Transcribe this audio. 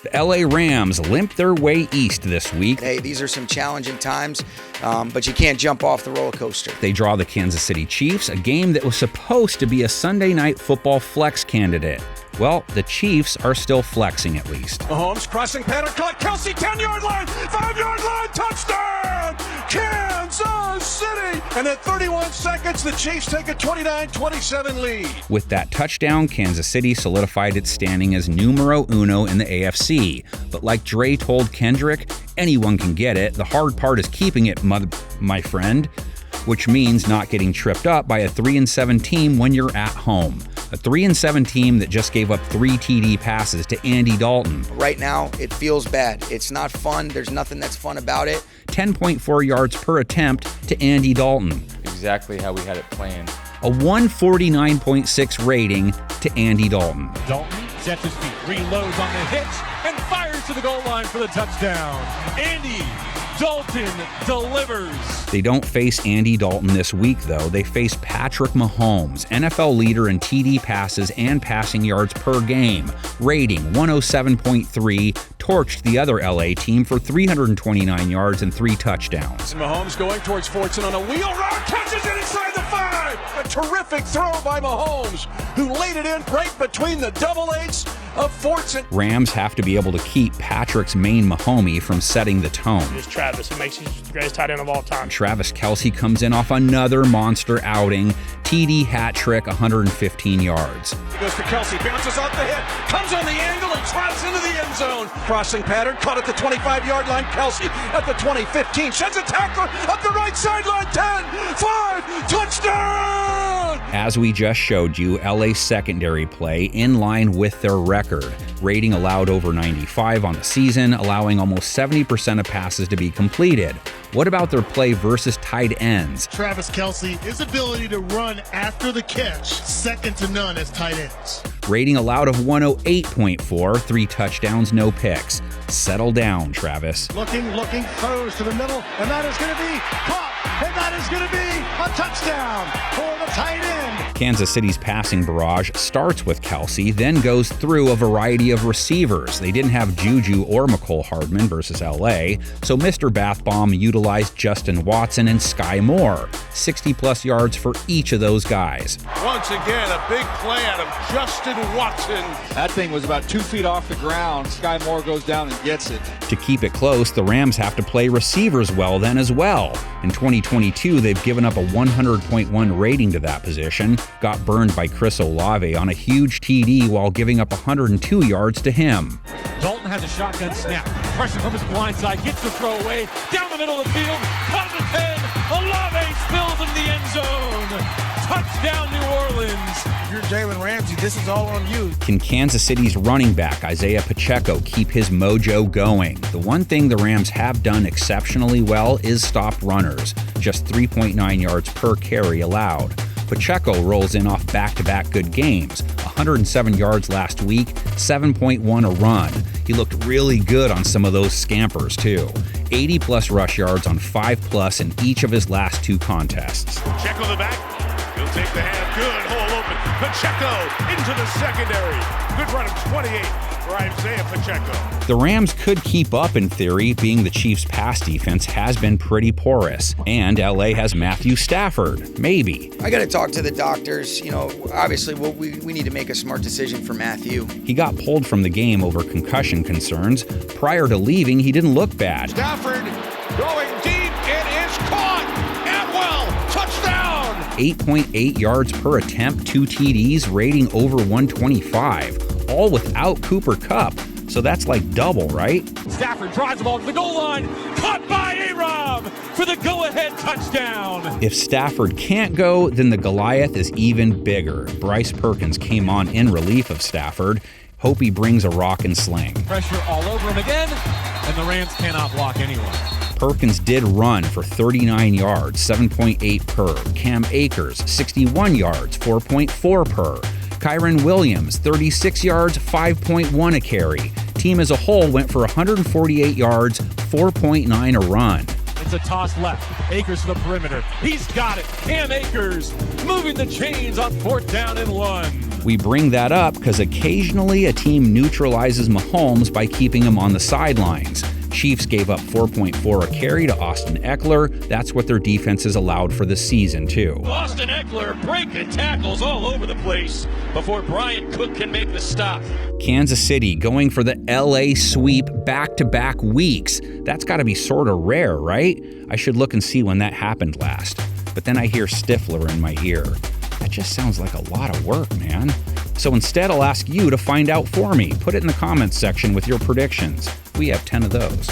The LA Rams limp their way east this week. Hey, these are some challenging times, but you can't jump off the roller coaster. They draw the Kansas City Chiefs, a game that was supposed to be a Sunday Night Football flex candidate. Well, the Chiefs are still flexing at least. Mahomes crossing pattern, caught Kelce, 10-yard line, 5-yard line, touchdown! Kansas City! And at 31 seconds, the Chiefs take a 29-27 lead. With that touchdown, Kansas City solidified its standing as numero uno in the AFC. But like Dre told Kendrick, anyone can get it. The hard part is keeping it, my friend, which means not getting tripped up by a 3-7 team when you're at home. A 3-7 team that just gave up 3 TD passes to Andy Dalton. Right now, it feels bad. It's not fun. There's nothing that's fun about it. 10.4 yards per attempt to Andy Dalton. Exactly how we had it planned. A 149.6 rating to Andy Dalton. Dalton sets his feet, reloads on the hitch, and fires to the goal line for the touchdown. Andy Dalton delivers. They don't face Andy Dalton this week, though. They face Patrick Mahomes, NFL leader in TD passes and passing yards per game. Rating 107.3, torched the other LA team for 329 yards and 3 touchdowns. And Mahomes going towards Fortson on a wheel route, catches it inside the 5. A terrific throw by Mahomes, who laid it in right between the double eights of Fortson. Rams have to be able to keep Patrick's main Mahomie from setting the tone. It's Travis who makes his greatest tight end of all time. Travis Kelce comes in off another monster outing. TD hat trick, 115 yards. He goes to Kelce, bounces off the hit, comes on the angle and trots into the end zone. Crossing pattern, caught at the 25-yard line. Kelce at the 20-15, sheds a tackler up the right sideline. 10, 5, touchdown! As we just showed you, LA's secondary play in line with their record. Rating allowed over 95 on the season, allowing almost 70% of passes to be completed. What about their play versus tight ends? Travis Kelce, his ability to run after the catch, second to none as tight ends. Rating allowed of 108.4, 3 touchdowns, no picks. Settle down, Travis. Looking, throws to the middle, and that is going to be caught, and that is going to be a touchdown for the tight end. Kansas City's passing barrage starts with Kelce, then goes through a variety of receivers. They didn't have Juju or McCole Hardman versus LA, so Mr. Bathbaum utilized Justin Watson and Sky Moore. 60-plus yards for each of those guys. Once again, a big play out of Justin Watson. That thing was about 2 feet off the ground. Sky Moore goes down and gets it. To keep it close, the Rams have to play receivers well then as well. In 2022, they've given up a 100.1 rating to that position, got burned by Chris Olave on a huge TD while giving up 102 yards to him. Dalton has a shotgun snap. Pressure from his blind side, gets the throw away, down the middle of the field, caught the 10, Olave spills in the end zone. Touchdown, New Orleans. If you're Jalen Ramsey, this is all on you. Can Kansas City's running back, Isaiah Pacheco, keep his mojo going? The one thing the Rams have done exceptionally well is stop runners, just 3.9 yards per carry allowed. Pacheco rolls in off back-to-back good games, 107 yards last week, 7.1 a run. He looked really good on some of those scampers, too. 80-plus rush yards on 5-plus in each of his last 2 contests. Pacheco the back. He'll take the hand. Good. Hole open. Pacheco into the secondary. Good run of 28 for Isaiah Pacheco. The Rams could keep up in theory, being the Chiefs' pass defense has been pretty porous. And LA has Matthew Stafford. Maybe. I got to talk to the doctors. Obviously, we need to make a smart decision for Matthew. He got pulled from the game over concussion concerns. Prior to leaving, he didn't look bad. Stafford going deep. It is caught. Atwell. Touchdown. 8.8 yards per attempt, 2 TDs, rating over 125. All without Cooper Kupp. So that's like double, right? Stafford drives the ball to the goal line, caught by A-Rob for the go-ahead touchdown. If Stafford can't go, then the Goliath is even bigger. Bryce Perkins came on in relief of Stafford. Hope he brings a rock and sling. Pressure all over him again, and the Rams cannot block anyone. Perkins did run for 39 yards, 7.8 per. Cam Akers, 61 yards, 4.4 per. Kyron Williams, 36 yards, 5.1 a carry. Team as a whole went for 148 yards, 4.9 a run. It's a toss left. Akers to the perimeter. He's got it. Cam Akers moving the chains on 4th down and 1. We bring that up because occasionally a team neutralizes Mahomes by keeping him on the sidelines. Chiefs gave up 4.4 a carry to Austin Eckler. That's what their defense has allowed for the season, too. Austin Eckler breaking tackles all over the place before Brian Cook can make the stop. Kansas City going for the LA sweep back-to-back weeks. That's got to be sort of rare, right? I should look and see when that happened last. But then I hear Stifler in my ear. That just sounds like a lot of work, man. So instead, I'll ask you to find out for me. Put it in the comments section with your predictions. We have 10 of those.